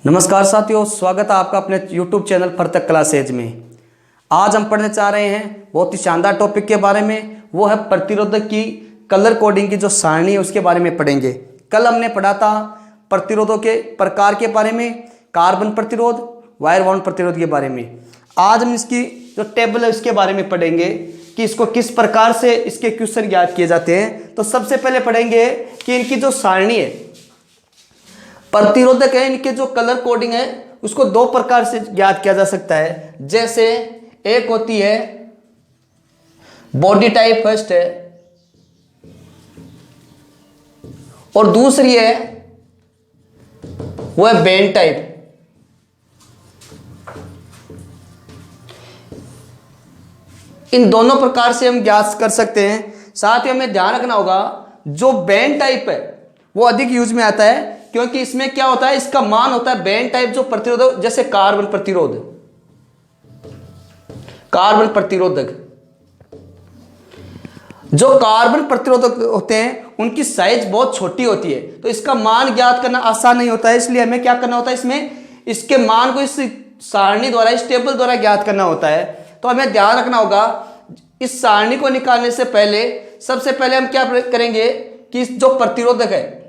नमस्कार साथियों, स्वागत है आपका अपने YouTube चैनल परतक क्लासेज में। आज हम पढ़ने चाह रहे हैं बहुत ही शानदार टॉपिक के बारे में। वो है प्रतिरोधक की कलर कोडिंग की जो सारणी है उसके बारे में पढ़ेंगे। कल हमने पढ़ा था प्रतिरोधों के प्रकार के बारे में, कार्बन प्रतिरोध, वायर बाउंड प्रतिरोध के बारे में। आज हम इसकी जो टेबल है उसके बारे में पढ़ेंगे कि इसको किस प्रकार से इसके क्वेश्चन ज्ञात किए जाते हैं। तो सबसे पहले पढ़ेंगे कि इनकी जो सारणी है, प्रतिरोधक है, इनके जो कलर कोडिंग है उसको दो प्रकार से ज्ञात किया जा सकता है। जैसे एक होती है बॉडी टाइप फर्स्ट है, और दूसरी है वो है बैंड टाइप। इन दोनों प्रकार से हम ज्ञात कर सकते हैं। साथ ही हमें ध्यान रखना होगा जो बैंड टाइप है वो अधिक यूज में आता है, क्योंकि इसमें क्या होता है, इसका मान होता है बैंड टाइप जो प्रतिरोधक, जैसे कार्बन प्रतिरोध, कार्बन प्रतिरोधक। जो कार्बन प्रतिरोधक होते हैं उनकी साइज बहुत छोटी होती है, तो इसका मान ज्ञात करना आसान नहीं होता है। इसलिए हमें क्या करना होता है, इसमें इसके मान को इस सारणी द्वारा, इस टेबल द्वारा ज्ञात करना होता है। तो हमें ध्यान रखना होगा इस सारणी को निकालने से पहले सबसे पहले हम क्या करेंगे कि जो प्रतिरोधक है,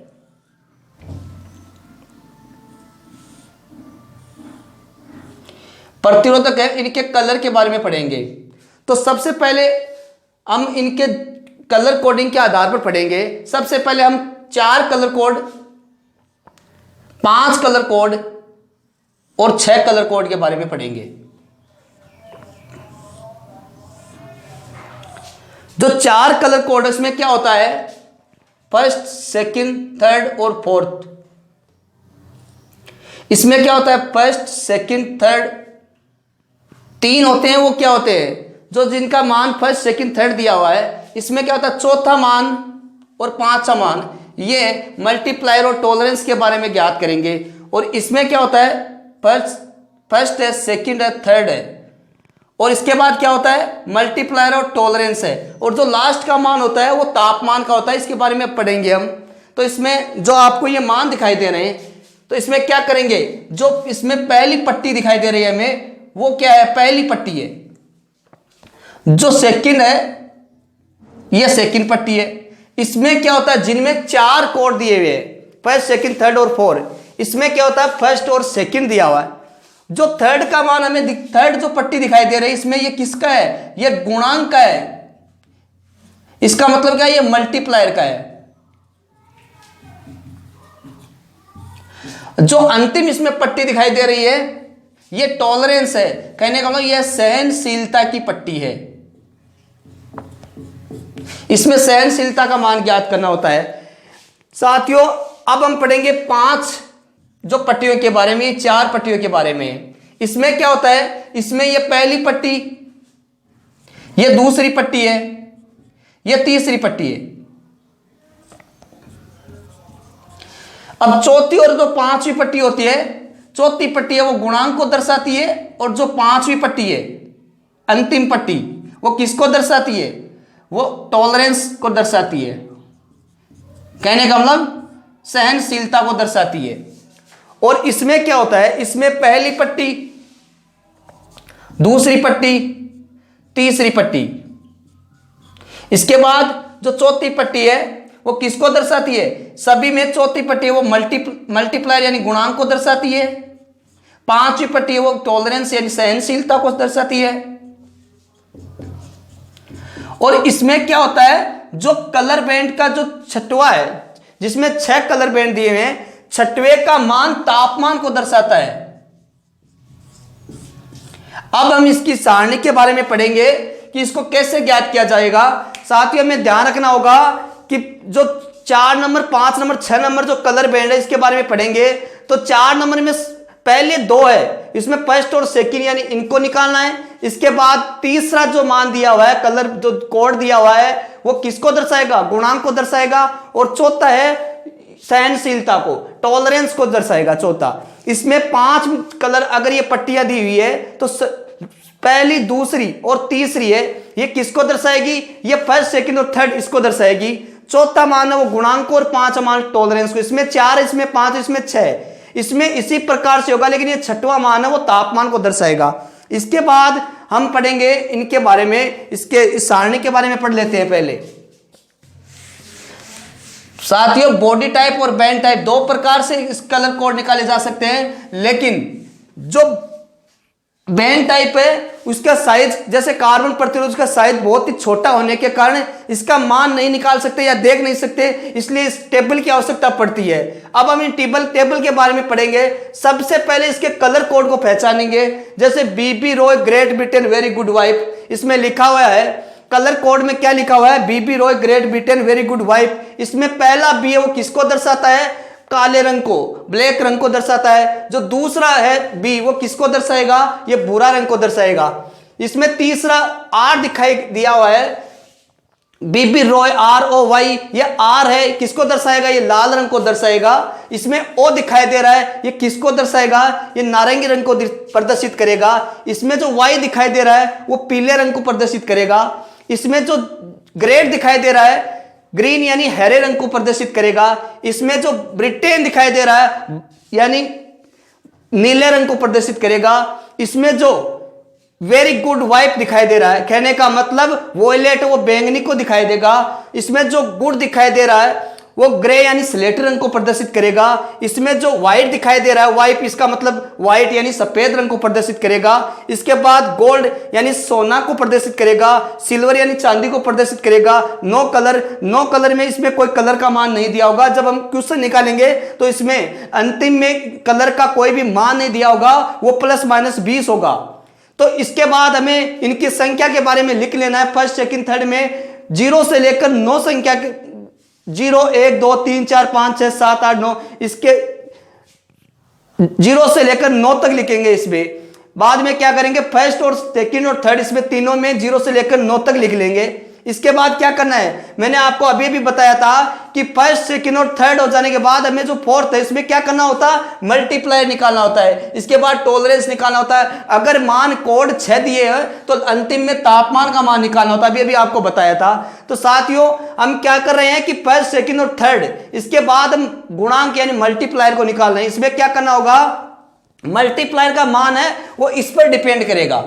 प्रतिरोधक है, इनके कलर के बारे में पढ़ेंगे। तो सबसे पहले हम इनके कलर कोडिंग के आधार पर पढ़ेंगे। सबसे पहले हम 4 कलर कोड, 5 कलर कोड और 6 कलर कोड के बारे में पढ़ेंगे। जो 4 कलर कोड इसमें क्या होता है, फर्स्ट, सेकंड, थर्ड और फोर्थ। इसमें क्या होता है, फर्स्ट, सेकंड, थर्ड 3 होते हैं। वो क्या होते हैं, जो जिनका मान फर्स्ट, सेकंड, थर्ड दिया हुआ है। इसमें क्या होता है, चौथा मान और 5वां मान, ये मल्टीप्लायर और टॉलरेंस के बारे में ज्ञात करेंगे। और इसमें क्या होता है, फर्स्ट है, सेकंड है, थर्ड है, और इसके बाद क्या होता है, मल्टीप्लायर और टॉलरेंस है। और जो लास्ट का मान होता है वो तापमान का होता है, इसके बारे में पढ़ेंगे हम। तो इसमें जो आपको ये मान दिखाई दे रहे हैं, तो इसमें क्या करेंगे, जो इसमें पहली पट्टी दिखाई दे रही है हमें, वो क्या है, पहली पट्टी है। जो सेकंड है ये सेकंड पट्टी है। इसमें क्या होता है, जिनमें 4 कोड दिए हुए हैं, फर्स्ट, सेकंड, थर्ड और फोर्थ, इसमें क्या होता है, फर्स्ट और सेकंड दिया हुआ है। जो थर्ड का मान हमें, थर्ड जो पट्टी दिखाई दे रही है, इसमें ये किसका है, ये गुणांक का है। इसका मतलब क्या है, ये मल्टीप्लायर का है। जो अंतिम इसमें पट्टी दिखाई दे रही है ये टॉलरेंस है। कहने का मतलब यह सहनशीलता की पट्टी है। इसमें सहनशीलता का मान ज्ञात करना होता है। साथियों, अब हम पढ़ेंगे 5 जो पट्टियों के बारे में, 4 पट्टियों के बारे में। इसमें क्या होता है, इसमें यह पहली पट्टी, यह दूसरी पट्टी है, यह तीसरी पट्टी है। अब चौथी और जो 5वीं पट्टी होती है, चौथी पट्टी है वो गुणांक को दर्शाती है, और जो 5वीं पट्टी है, अंतिम पट्टी, वो किसको दर्शाती है, वो टॉलरेंस को दर्शाती है। कहने का मतलब सहनशीलता को दर्शाती है। और इसमें क्या होता है, इसमें पहली पट्टी, दूसरी पट्टी, तीसरी पट्टी, इसके बाद जो चौथी पट्टी है वो किसको दर्शाती है, सभी में चौथी पट्टी है वो मल्टीप्लायर यानी गुणांक को दर्शाती है। 5वीं पट्टी है वो टॉलरेंस यानी सहनशीलता को दर्शाती है। और इसमें क्या होता है, जो कलर बैंड का जो 6वां है, जिसमें 6 कलर बैंड दिए हुए हैं, 6वें का मान तापमान को दर्शाता है। अब हम इसकी सारणी के बारे में पढ़ेंगे कि इसको कैसे ज्ञात किया जाएगा। साथ ही हमें ध्यान रखना होगा कि जो 4 नंबर, 5 नंबर, 6 नंबर जो कलर बैंड है इसके बारे में पढ़ेंगे। तो 4 नंबर में पहले 2 है, इसमें फर्स्ट और सेकंड यानी इनको निकालना है। इसके बाद तीसरा जो मान दिया हुआ है, कलर जो कोड दिया हुआ है, वो किसको दर्शाएगा, गुणांक को दर्शाएगा। और चौथा है सहनशीलता को, टॉलरेंस को दर्शाएगा, चौथा। इसमें 5 कलर अगर ये पट्टियां दी हुई है तो पहली, दूसरी और तीसरी है, ये किसको दर्शाएगी, ये फर्स्ट, सेकंड और थर्ड इसको दर्शाएगी। चौथा मान है वो गुणांक और 5वां मान टॉलरेंस को। इसमें 4, इसमें 5, इसमें 6, इसमें इसी प्रकार से होगा, लेकिन ये छठवां मान है वो तापमान को दर्शाएगा। इसके बाद हम पढ़ेंगे इनके बारे में, इसके इस सारणी के बारे में पढ़ लेते हैं पहले। साथियों, बॉडी टाइप और बैंड टाइप दो प्रकार से इस कलर कोड निकाले जा सकते हैं, लेकिन जो बैंड टाइप है उसका साइज, जैसे कार्बन प्रतिरोध, उसका साइज बहुत ही छोटा होने के कारण इसका मान नहीं निकाल सकते या देख नहीं सकते, इसलिए इस टेबल की आवश्यकता पड़ती है। अब हम इन टेबल के बारे में पढ़ेंगे। सबसे पहले इसके कलर कोड को पहचानेंगे, जैसे BB Roy Great Britain very good wife, इसमें लिखा हुआ है कलर कोड में क्या लिखा हुआ है, BB Roy Great Britain very good wife. इसमें पहला बी है वो किसको दर्शाता है, काले रंग को, ब्लैक रंग को दर्शाता है। जो दूसरा है बी वो किसको दर्शाएगा, ये भूरा रंग को दर्शाएगा। इसमें तीसरा आर दिखाई दिया हुआ है, बीबी रॉय ROY, ये आर है, किसको दर्शाएगा, ये लाल रंग को दर्शाएगा। इसमें ओ दिखाई दे रहा है, ये किसको दर्शाएगा, ये नारंगी रंग को प्रदर्शित करेगा। इसमें जो वाई दिखाई दे रहा है वो पीले रंग को प्रदर्शित करेगा। इसमें जो ग्रेड दिखाई दे रहा है ग्रीन यानी हरे रंग को प्रदर्शित करेगा। इसमें जो ब्रिटेन दिखाई दे रहा है यानी नीले रंग को प्रदर्शित करेगा। इसमें जो वेरी गुड वाइफ दिखाई दे रहा है, कहने का मतलब वोयलेट वो बैंगनी को दिखाई देगा। इसमें जो गुड दिखाई दे रहा है वो ग्रे यानी स्लेटी रंग को प्रदर्शित करेगा। इसमें जो व्हाइट दिखाई दे रहा है वाइफ, इसका मतलब व्हाइट यानी सफेद रंग को प्रदर्शित करेगा। इसके बाद गोल्ड यानी सोना को प्रदर्शित करेगा, सिल्वर यानी चांदी को प्रदर्शित करेगा। नो कलर में इसमें कोई कलर का मान नहीं दिया होगा। जब हम क्वेश्चन निकालेंगे तो इसमें अंतिम में कलर का कोई भी मान नहीं दिया होगा, वो +-20 होगा। तो इसके बाद हमें इनकी संख्या के बारे में लिख लेना है। फर्स्ट सेकंड थर्ड में 0 से लेकर 9 संख्या के 0 1 2 3 4 5 6 7 8 9, इसके 0 से लेकर 9 तक लिखेंगे। इसमें बाद में क्या करेंगे, फर्स्ट और सेकंड और थर्ड, इसमें तीनों में 0 से लेकर 9 तक लिख लेंगे। इसके बाद क्या करना है, मैंने आपको अभी भी बताया था कि फर्स्ट सेकंड और थर्ड हो जाने के बाद हमें जो फोर्थ है इसमें क्या करना होता है, मल्टीप्लायर निकालना होता है। इसके बाद टॉलरेंस निकालना होता है। अगर मान कोड 6 दिए हैं तो अंतिम में तापमान का मान निकालना होता है, अभी आपको बताया था। तो साथियों हम क्या कर रहे हैं कि फर्स्ट सेकंड और थर्ड, इसके बाद हम गुणांक यानी मल्टीप्लायर को निकाल रहे हैं। इसमें क्या करना होगा, मल्टीप्लायर का मान है वो इस पर डिपेंड करेगा।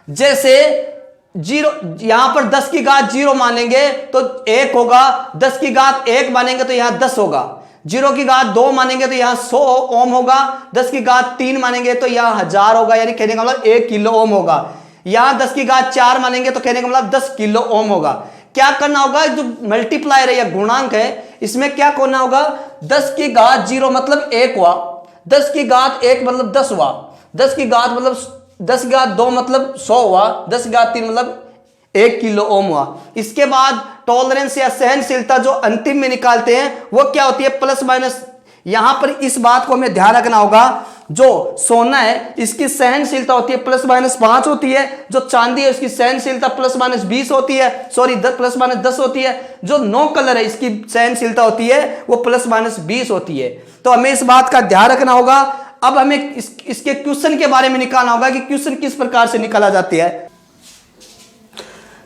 जैसे 0, यहां पर 10 की घात 0 मानेंगे तो 1 होगा, 10 की घात 1 मानेंगे तो यहां 10 होगा, 0 की घात 2 मानेंगे तो यहां 100 ओम होगा, 10 की घात 3 मानेंगे तो यहां 1000 होगा, यानी कहने का मतलब 1 किलो ओम होगा। यहां 10 की घात 4 मानेंगे तो कहने का मतलब 10 किलो ओम होगा। क्या करना होगा, जो मल्टीप्लायर है या गुणांक है इसमें क्या करना होगा, 10 की घात 0 मतलब 1 हुआ, 10 की घात 1 मतलब 10 हुआ, 10 की घात मतलब 10 की घात 2 मतलब 100 हुआ, 10 की घात 3 मतलब 1 किलो ओम हुआ। इसके बाद टॉलरेंस या सहनशीलता जो अंतिम में निकालते हैं वो क्या होती है, +-। यहां पर इस बात को हमें ध्यान रखना होगा, जो सोना है इसकी सहनशीलता होती है +-5 होती है, जो चांदी है उसकी सहनशीलता +-20 होती है, सॉरी +-10 होती है। जो 9 कलर है इसकी सहनशीलता होती है वो +-20 होती है। तो हमें इस बात का ध्यान रखना होगा। अब हमें इसके क्वेश्चन के बारे में निकालना होगा कि क्वेश्चन किस प्रकार से निकाला जाती है।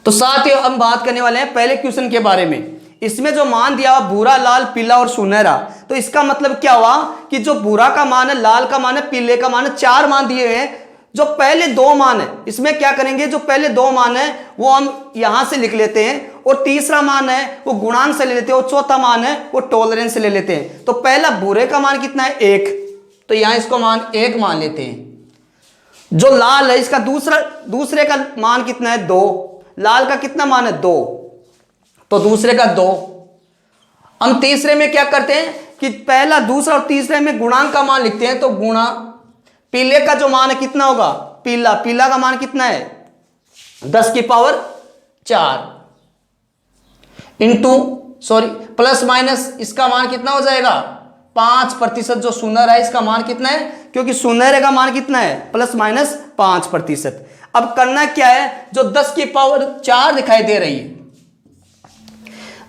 तो साथियों हम बात करने वाले हैं पहले क्वेश्चन के बारे में। इसमें जो मान दिया हुआ भूरा, लाल, पीला और सुनहरा, तो इसका मतलब क्या हुआ कि जो भूरा का मान है, लाल का मान है, पीले का मान है, 4 मान दिए हुए हैं। जो पहले 2 मान है इसमें क्या करेंगे, जो पहले 2 मान है वो हम यहां से लिख लेते हैं, और तीसरा मान है वो गुणांक से ले लेते हैं, और चौथा मान है वो टॉलरेंस से ले लेते हैं। तो पहला भूरे का मान कितना है, 1, तो यहां इसको मान 1 मान लेते हैं। जो लाल है इसका दूसरे का मान कितना है, 2, लाल का कितना मान है, 2, तो दूसरे का 2। हम तीसरे में क्या करते हैं कि पहला, दूसरा और तीसरे में गुणांक का मान लिखते हैं। तो गुणा पीले का जो मान है कितना होगा, पीला का मान कितना है, 10 की पावर 4 इंटू +- इसका मान कितना हो जाएगा, 5%। जो सुनहरा है इसका मान कितना है, क्योंकि सुनहरे का मान कितना है, +-5%। अब करना क्या है, जो 10 की पावर 4 दिखाई दे रही है,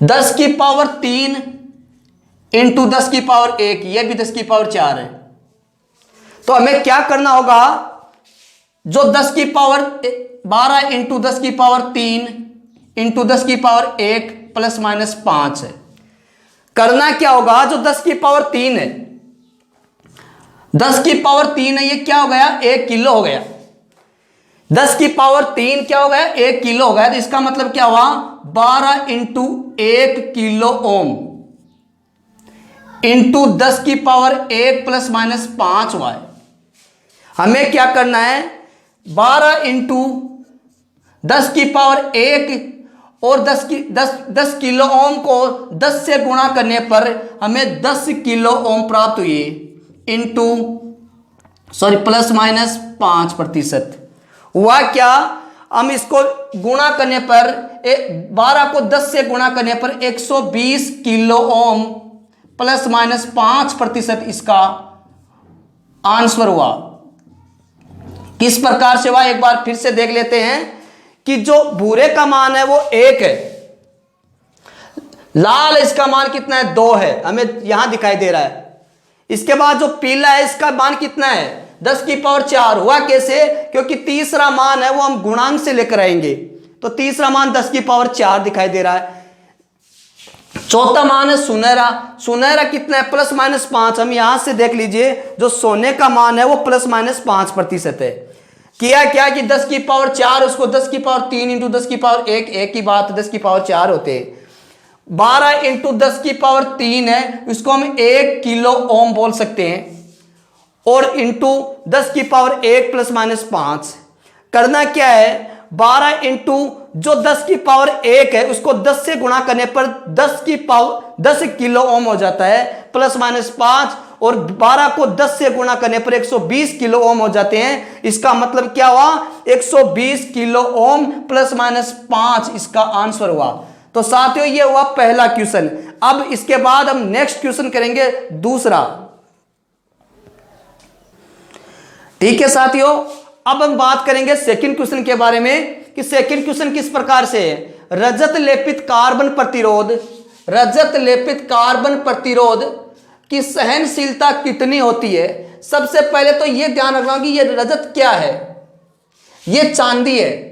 10 की पावर 3 इंटू 10 की पावर 1, यह भी 10 की पावर 4 है। तो हमें क्या करना होगा, जो 10 की पावर 12 इंटू 10 की पावर 3 इंटू 10 की पावर 1 +-5 है। करना क्या होगा, जो 10 की पावर 3 है 10 की पावर 3 है, ये क्या हो गया 1 किलो हो गया। 10 की पावर 3 क्या हो गया 1 किलो हो गया। तो इसका मतलब क्या हुआ 12 इंटू 1 किलो ओम इंटू 10 की पावर 1 प्लस माइनस 5 हुआ है। हमें क्या करना है 12 इंटू 10 की पावर 1 और 10 किलो ओम को 10 से गुणा करने पर हमें 10 किलो ओम प्राप्त हुई इंटू प्लस माइनस 5%। हुआ क्या, हम इसको गुणा करने पर 12 को 10 से गुणा करने पर 120 किलो ओम प्लस माइनस 5% इसका आंसर हुआ। किस प्रकार से हुआ एक बार फिर से देख लेते हैं कि जो भूरे का मान है वो 1 है, लाल इसका मान कितना है 2 है, हमें यहां दिखाई दे रहा है। इसके बाद जो पीला है इसका मान कितना है 10 की पावर 4। हुआ कैसे, क्योंकि तीसरा मान है वो हम गुणांक से लेकर आएंगे, तो तीसरा मान 10 की पावर 4 दिखाई दे रहा है। चौथा मान है सुनहरा, सुनहरा कितना है प्लस माइनस 5। हम यहां से देख लीजिए जो सोने का मान है वो प्लस माइनस 5% है। किया क्या कि 10 की पावर 4 उसको 10 की पावर 3 इंटू 10 की पावर 1, एक ही बात 10 की पावर 4 होते हैं। 12 इंटू 10 की पावर 3 है, उसको हम 1 किलो ओम बोल सकते हैं, और इंटू 10 की पावर 1 प्लस माइनस 5। करना क्या है 12 इंटू जो 10 की पावर 1 है उसको 10 से गुणा करने पर 10 किलो ओम हो जाता है प्लस माइनस 5, और 12 को 10 से गुणा करने पर 120 किलो ओम हो जाते हैं। इसका मतलब क्या हुआ 120 किलो ओम प्लस माइनस 5 इसका आंसर हुआ। तो साथियों ये हुआ पहला क्वेश्चन। अब इसके बाद हम नेक्स्ट क्वेश्चन करेंगे दूसरा। ठीक है साथियों, अब हम बात करेंगे सेकंड क्वेश्चन के बारे में कि सेकंड क्वेश्चन किस प्रकार से है। रजत लेपित कार्बन प्रतिरोध की सहनशीलता कितनी होती है। सबसे पहले तो यह ध्यान रखना कि यह रजत क्या है, यह चांदी है।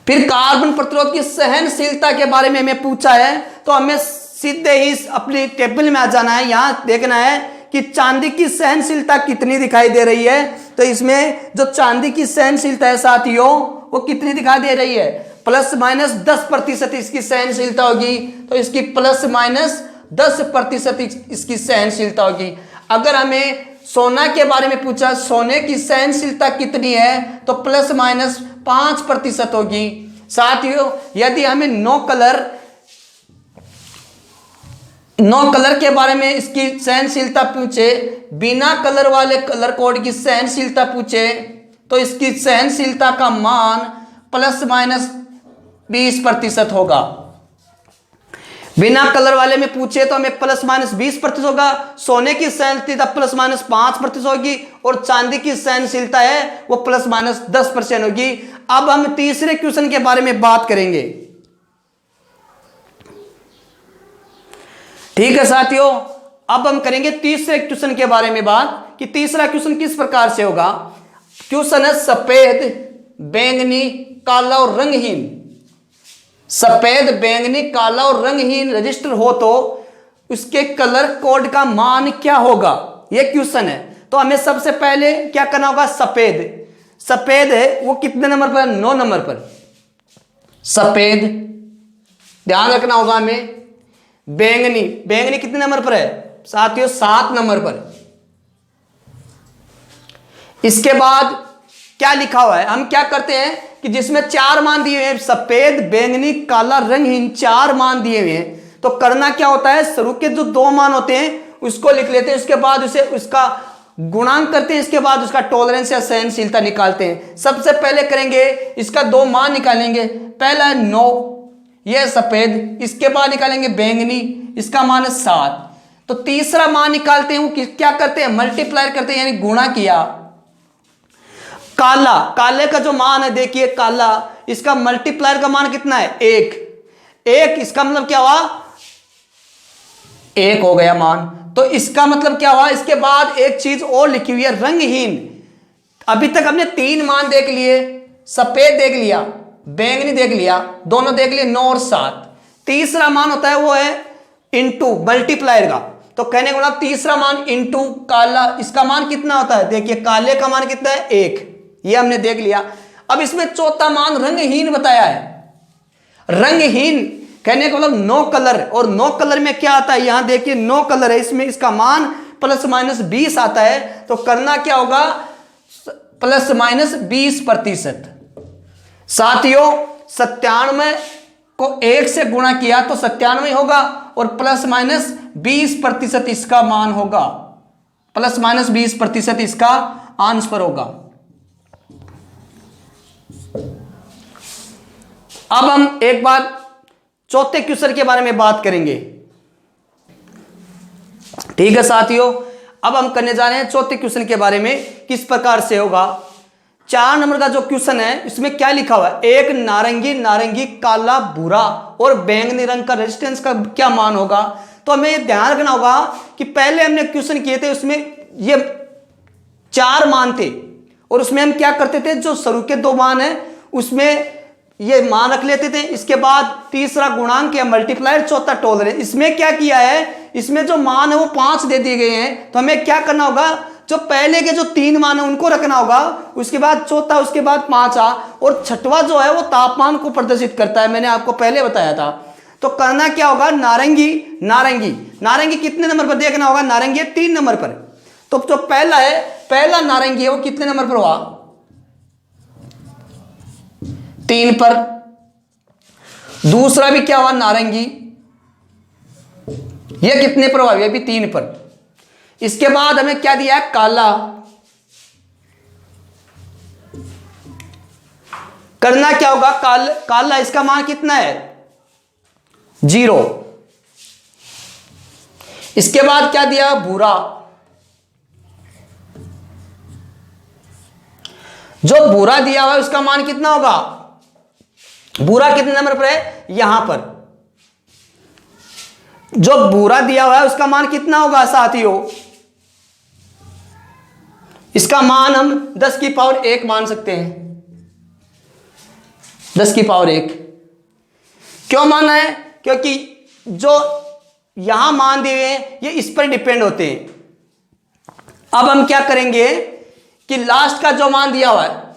फिर कार्बन प्रतिरोध की सहनशीलता के बारे में हमें पूछा है, तो हमें सीधे ही अपनी टेबल में आ जाना है। यहां देखना है कि चांदी की सहनशीलता कितनी दिखाई दे रही है। तो इसमें जो चांदी की सहनशीलता है साथियों वो कितनी दिखाई दे रही है प्लस माइनस 10% इसकी सहनशीलता होगी। तो इसकी प्लस माइनस 10% इसकी सहनशीलता होगी। अगर हमें सोना के बारे में पूछा सोने की सहनशीलता कितनी है तो प्लस माइनस 5% होगी। साथियों यदि हमें नो कलर के बारे में इसकी सहनशीलता पूछे, बिना कलर वाले कलर कोड की सहनशीलता पूछे, तो इसकी सहनशीलता का मान प्लस माइनस 20% होगा। बिना कलर वाले में पूछे तो हमें प्लस माइनस 20% होगा। सोने की सहनशीलता प्लस माइनस 5% होगी, और चांदी की सहनशीलता है वो प्लस माइनस 10% होगी। अब हम तीसरे क्वेश्चन के बारे में बात करेंगे। ठीक है साथियों, अब हम करेंगे तीसरे क्वेश्चन के बारे में बात कि तीसरा क्वेश्चन किस प्रकार से होगा। क्वेश्चन है सफेद, बैंगनी, काला और रंगहीन। सफेद, बैंगनी, काला और रंगहीन रजिस्टर हो तो उसके कलर कोड का मान क्या होगा, यह क्वेश्चन है। तो हमें सबसे पहले क्या करना होगा, सफेद है वो कितने नंबर पर, 9 नंबर पर सफेद, ध्यान रखना होगा हमें। बैंगनी कितने नंबर पर है साथियों, 7 नंबर पर। इसके बाद क्या लिखा हुआ है, हम क्या करते हैं कि जिसमें 4 मान दिए हुए हैं, सफेद, बैंगनी, काला, रंगहीन, 4 मान दिए हुए हैं, तो करना क्या होता है, शुरू के जो 2 मान होते हैं उसको लिख लेते हैं, उसके बाद उसे उसका गुणांक करते हैं, इसके बाद उसका टॉलरेंस या सहनशीलता निकालते हैं। सबसे पहले करेंगे इसका 2 मान निकालेंगे। पहला है 9, यह सफेद, इसके बाद निकालेंगे बैंगनी, इसका मान है 7। तो तीसरा मान निकालते हैं, वो क्या करते हैं, मल्टीप्लाई करते हैं, यानी गुणा किया। काले का जो मान है देखिए, काला, इसका मल्टीप्लायर का मान कितना है, 1, इसका मतलब क्या हुआ, 1 हो गया मान। तो इसका मतलब क्या हुआ, इसके बाद एक चीज और लिखी हुई है, रंगहीन। अभी तक हमने 3 मान देख लिए, सफेद देख लिया, बैंगनी देख लिया, दोनों देख लिए 9 और 7। तीसरा मान होता है वो है इनटू, मल्टीप्लायर का। तो तो कहने का मतलब तीसरा मान इंटू काला, इसका मान कितना होता है? देखिए काले का मान कितना है? 1, ये हमने देख लिया। अब इसमें चौथा मान रंगहीन बताया है। रंगहीन कहने का मतलब नो कलर, और नो कलर में क्या आता है? यहां देखिए नो कलर है, इसमें इसका मान प्लस माइनस 20 आता है। तो करना क्या होगा? Plus minus 20%। साथियों 97 को 1 से गुणा किया तो 97 होगा, और प्लस माइनस 20% इसका मान होगा। प्लस माइनस 20% इसका आंसर होगा। अब हम एक बार चौथे क्वेश्चन के बारे में बात करेंगे। ठीक है साथियों, अब हम करने जा रहे हैं चौथे क्वेश्चन के बारे में, किस प्रकार से होगा। 4 नंबर का जो क्वेश्चन है इसमें क्या लिखा हुआ है? एक नारंगी, नारंगी, काला, भूरा और बैंगनी रंग का रेजिस्टेंस का क्या मान होगा। तो हमें ये ध्यान रखना होगा कि पहले हमने क्वेश्चन किए थे उसमें ये 4 मान थे, और उसमें हम क्या करते थे? जो शुरू के 2 मान है उसमें ये मान रख लेते थे, इसके बाद तीसरा गुणांक या मल्टीप्लायर, चौथा टॉलरेंस। इसमें क्या किया है? इसमें जो मान है वो 5 दे दिए गए हैं। तो हमें क्या करना होगा? जो पहले के जो 3 मान है उनको रखना होगा, उसके बाद चौथा, उसके बाद 5, और छठवां जो है वो तापमान को प्रदर्शित करता है, मैंने आपको पहले बताया था। तो करना क्या होगा? नारंगी, नारंगी, नारंगी कितने नंबर पर देखना होगा? नारंगी है 3 नंबर पर। तो जो पहला है, पहला नारंगी है वो कितने नंबर पर हुआ? 3 पर। दूसरा भी क्या हुआ? नारंगी, ये कितने पर हुआ? ये भी 3 पर। इसके बाद हमें क्या दिया है? काला। करना क्या होगा? काला, इसका मान कितना है? 0। इसके बाद क्या दिया? भूरा। जो भूरा दिया हुआ है उसका मान कितना होगा? भूरा कितने नंबर पर है? यहां पर। जो भूरा दिया हुआ है उसका मान कितना होगा साथियों? इसका मान हम 10 की पावर 1 मान सकते हैं। 10 की पावर 1 क्यों माना है? क्योंकि जो यहां मान दिए हैं ये इस पर डिपेंड होते हैं। अब हम क्या करेंगे कि लास्ट का जो मान दिया हुआ है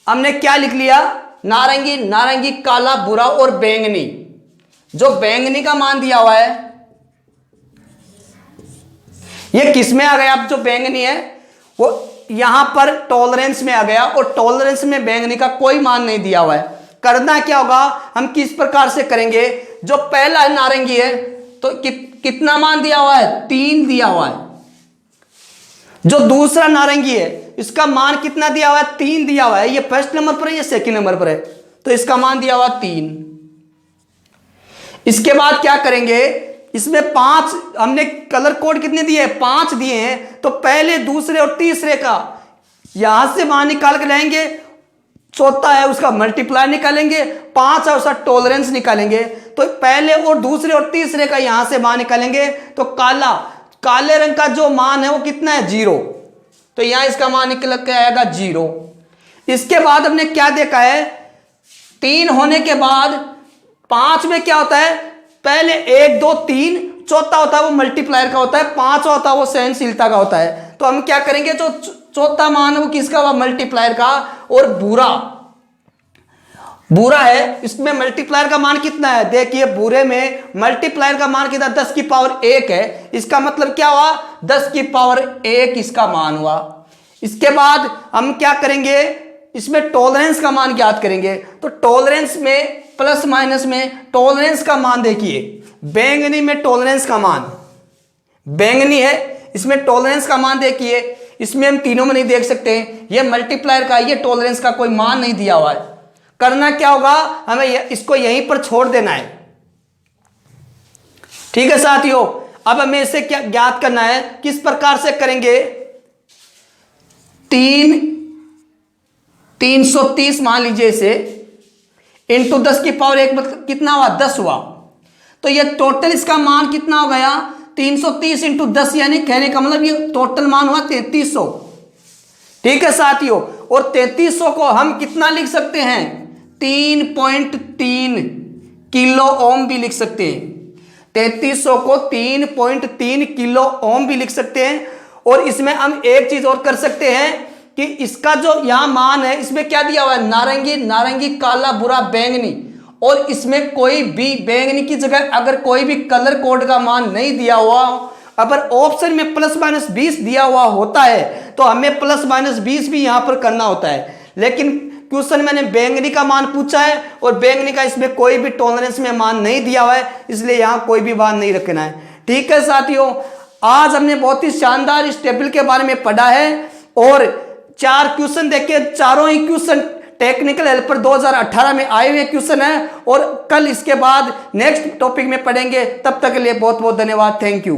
हमने क्या लिख लिया? नारंगी, नारंगी, काला, भूरा और बैंगनी। जो बैंगनी का मान दिया हुआ है ये किस में आ गया? अब जो बैंगनी है वो यहां पर टॉलरेंस में आ गया, और टॉलरेंस में बैंगनी का कोई मान नहीं दिया हुआ है। करना क्या होगा? हम किस प्रकार से करेंगे? जो पहला है नारंगी है तो कितना मान दिया हुआ है? 3 दिया हुआ है। जो दूसरा नारंगी है इसका मान कितना दिया हुआ है? 3 दिया हुआ है। ये फर्स्ट नंबर पर है, ये सेकंड नंबर पर है, तो इसका मान दिया हुआ 3। इसके बाद क्या करेंगे? इसमें 5 हमने कलर कोड कितने दिए? 5 दिए हैं। तो पहले, दूसरे और तीसरे का यहां से मान निकाल के लाएंगे, चौथा है उसका मल्टीप्लाई निकालेंगे, 5 है उसका टॉलरेंस निकालेंगे। तो पहले और दूसरे और तीसरे का यहां से मान निकालेंगे। तो काले रंग का जो मान है वो कितना है? 0। तो यहां इसका मान निकल के आएगा 0। इसके बाद हमने क्या देखा है? 3 होने के बाद 5 में क्या होता है? पहले 1 2 3, चौथा होता है वो मल्टीप्लायर का होता है, 5 होता है वो सहनशीलता का होता है। तो हम क्या करेंगे? जो चौथा मान है वो किसका हुआ? मल्टीप्लायर का। और भूरा है, इसमें मल्टीप्लायर का मान कितना है? देखिए भूरे में मल्टीप्लायर का मान कितना? 10 की पावर 1 है। इसका मतलब क्या हुआ? 10 की पावर 1 इसका मान हुआ। इसके बाद हम क्या करेंगे? इसमें टॉलरेंस का मान ज्ञात करेंगे। तो टॉलरेंस में प्लस माइनस में टॉलरेंस का मान देखिए, बैंगनी में टॉलरेंस का मान, बैंगनी है इसमें टॉलरेंस का मान देखिए, इसमें हम तीनों में नहीं देख सकते। ये मल्टीप्लायर का, ये टॉलरेंस का कोई मान नहीं दिया हुआ है। करना क्या होगा? हमें इसको यहीं पर छोड़ देना है। ठीक है साथियों, अब हमें इसे क्या ज्ञात करना है? किस प्रकार से करेंगे? 330 मान लीजिए इसे, इंटू 10 की पावर 1 मतलब कितना हुआ? 10 हुआ। तो ये टोटल इसका मान कितना हो गया? 330 इंटू 10, यानी कहने का मतलब ये टोटल मान हुआ 3300। ठीक है साथियों, और 3300 को हम कितना लिख सकते हैं? 3.3 किलो ओम भी लिख सकते हैं। 3300 को 3.3 किलो ओम भी लिख सकते हैं। और इसमें हम एक चीज और कर सकते हैं कि इसका जो यहां मान है, इसमें क्या दिया हुआ है, नारंगी, नारंगी, काला, भूरा, बैंगनी। और इसमें कोई भी बैंगनी की जगह अगर कोई भी कलर कोड का मान नहीं दिया हुआ, अगर ऑप्शन में ±20 दिया हुआ होता है तो हमें ±20 भी यहां पर करना होता है। लेकिन क्वेश्चन मैंने बैंगनी का मान पूछा है और बैंगनी का इसमें कोई भी टॉलरेंस में मान नहीं दिया हुआ है, इसलिए यहां कोई भी मान नहीं रखना है। ठीक है साथियों, आज हमने बहुत ही शानदार इस टेबल के बारे में पढ़ा है और 4 क्वेश्चन देखे, चारों ही क्वेश्चन टेक्निकल हेल्पर 2018 में आए हुए क्वेश्चन है और कल इसके बाद नेक्स्ट टॉपिक में पढ़ेंगे। तब तक के लिए बहुत बहुत धन्यवाद। Thank you.